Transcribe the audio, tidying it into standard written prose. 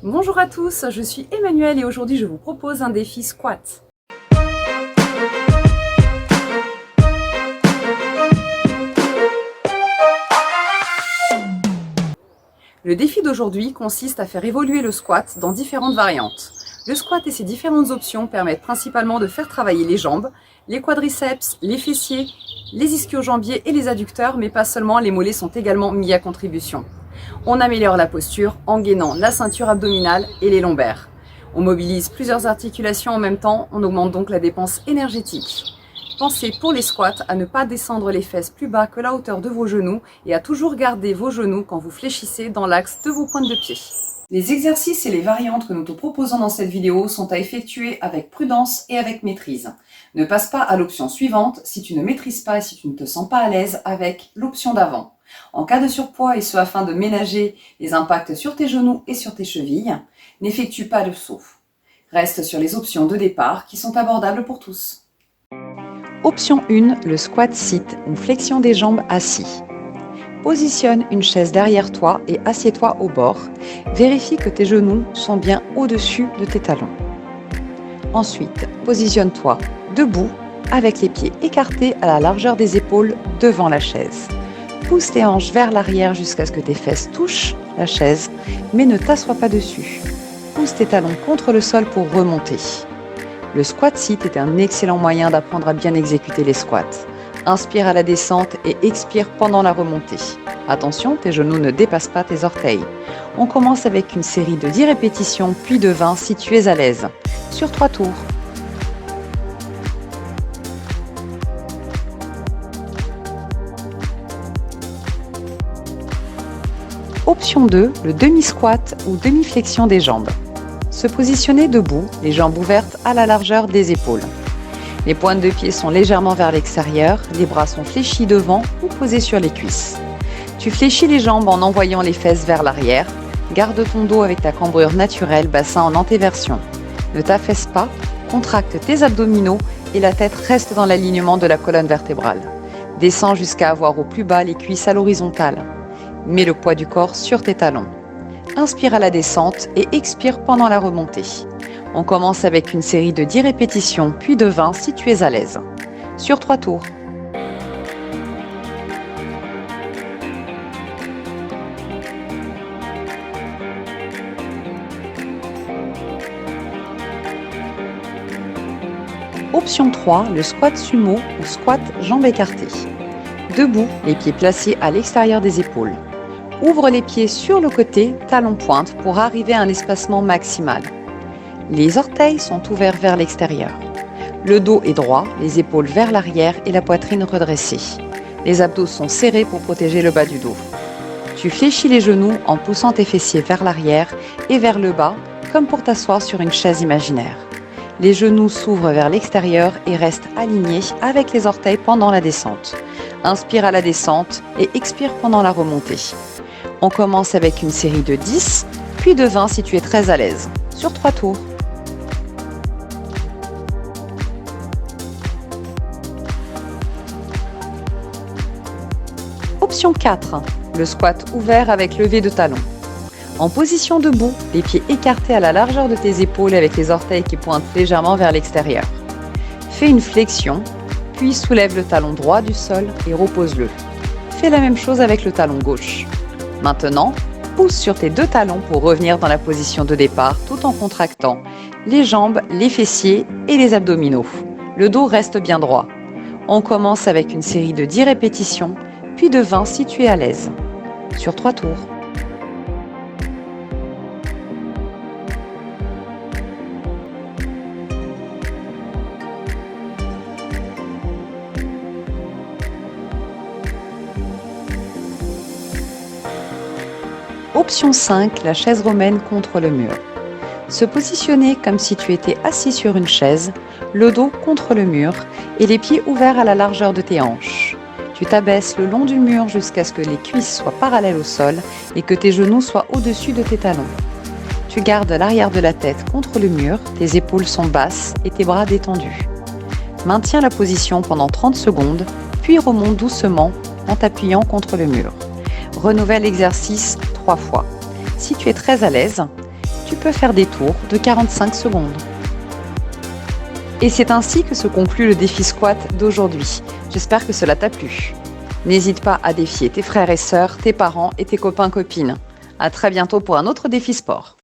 Bonjour à tous, je suis Emmanuelle et aujourd'hui je vous propose un défi squat. Le défi d'aujourd'hui consiste à faire évoluer le squat dans différentes variantes. Le squat et ses différentes options permettent principalement de faire travailler les jambes, les quadriceps, les fessiers, les ischio-jambiers et les adducteurs, mais pas seulement, les mollets sont également mis à contribution. On améliore la posture en gainant la ceinture abdominale et les lombaires. On mobilise plusieurs articulations en même temps, on augmente donc la dépense énergétique. Pensez pour les squats à ne pas descendre les fesses plus bas que la hauteur de vos genoux et à toujours garder vos genoux quand vous fléchissez dans l'axe de vos pointes de pied. Les exercices et les variantes que nous te proposons dans cette vidéo sont à effectuer avec prudence et avec maîtrise. Ne passe pas à l'option suivante si tu ne maîtrises pas et si tu ne te sens pas à l'aise avec l'option d'avant. En cas de surpoids, et ce afin de ménager les impacts sur tes genoux et sur tes chevilles, n'effectue pas le saut. Reste sur les options de départ qui sont abordables pour tous. Option 1, le squat sit ou flexion des jambes assis. Positionne une chaise derrière toi et assieds-toi au bord. Vérifie que tes genoux sont bien au-dessus de tes talons. Ensuite, positionne-toi debout avec les pieds écartés à la largeur des épaules devant la chaise. Pousse tes hanches vers l'arrière jusqu'à ce que tes fesses touchent la chaise, mais ne t'assois pas dessus. Pousse tes talons contre le sol pour remonter. Le squat sit est un excellent moyen d'apprendre à bien exécuter les squats. Inspire à la descente et expire pendant la remontée. Attention, tes genoux ne dépassent pas tes orteils. On commence avec une série de 10 répétitions, puis de 20 si tu es à l'aise. Sur 3 tours. Option 2, le demi-squat ou demi-flexion des jambes. Se positionner debout, les jambes ouvertes à la largeur des épaules. Les pointes de pied sont légèrement vers l'extérieur, les bras sont fléchis devant ou posés sur les cuisses. Tu fléchis les jambes en envoyant les fesses vers l'arrière. Garde ton dos avec ta cambrure naturelle, bassin en antéversion. Ne t'affaisse pas, contracte tes abdominaux et la tête reste dans l'alignement de la colonne vertébrale. Descends jusqu'à avoir au plus bas les cuisses à l'horizontale. Mets le poids du corps sur tes talons. Inspire à la descente et expire pendant la remontée. On commence avec une série de 10 répétitions, puis de 20 si tu es à l'aise. Sur 3 tours. Option 3, le squat sumo ou squat jambes écartées. Debout, les pieds placés à l'extérieur des épaules. Ouvre les pieds sur le côté, talons pointe, pour arriver à un espacement maximal. Les orteils sont ouverts vers l'extérieur. Le dos est droit, les épaules vers l'arrière et la poitrine redressée. Les abdos sont serrés pour protéger le bas du dos. Tu fléchis les genoux en poussant tes fessiers vers l'arrière et vers le bas, comme pour t'asseoir sur une chaise imaginaire. Les genoux s'ouvrent vers l'extérieur et restent alignés avec les orteils pendant la descente. Inspire à la descente et expire pendant la remontée. On commence avec une série de 10, puis de 20 si tu es très à l'aise. Sur 3 tours. Option 4, le squat ouvert avec levée de talons. En position debout, les pieds écartés à la largeur de tes épaules avec les orteils qui pointent légèrement vers l'extérieur. Fais une flexion, puis soulève le talon droit du sol et repose-le. Fais la même chose avec le talon gauche. Maintenant, pousse sur tes 2 talons pour revenir dans la position de départ tout en contractant les jambes, les fessiers et les abdominaux. Le dos reste bien droit. On commence avec une série de 10 répétitions, puis de 20 si tu es à l'aise. Sur 3 tours. Option 5, la chaise romaine contre le mur. Se positionner comme si tu étais assis sur une chaise, le dos contre le mur et les pieds ouverts à la largeur de tes hanches. Tu t'abaisses le long du mur jusqu'à ce que les cuisses soient parallèles au sol et que tes genoux soient au-dessus de tes talons. Tu gardes l'arrière de la tête contre le mur, tes épaules sont basses et tes bras détendus. Maintiens la position pendant 30 secondes, puis remonte doucement en t'appuyant contre le mur. Renouvelle l'exercice 3 fois. Si tu es très à l'aise, tu tu peux faire des tours de 45 secondes. Et c'est ainsi que se conclut le défi squat d'aujourd'hui. J'espère que cela t'a plu. N'hésite pas à défier tes frères et sœurs, tes parents et tes copains-copines. À très bientôt pour un autre défi sport.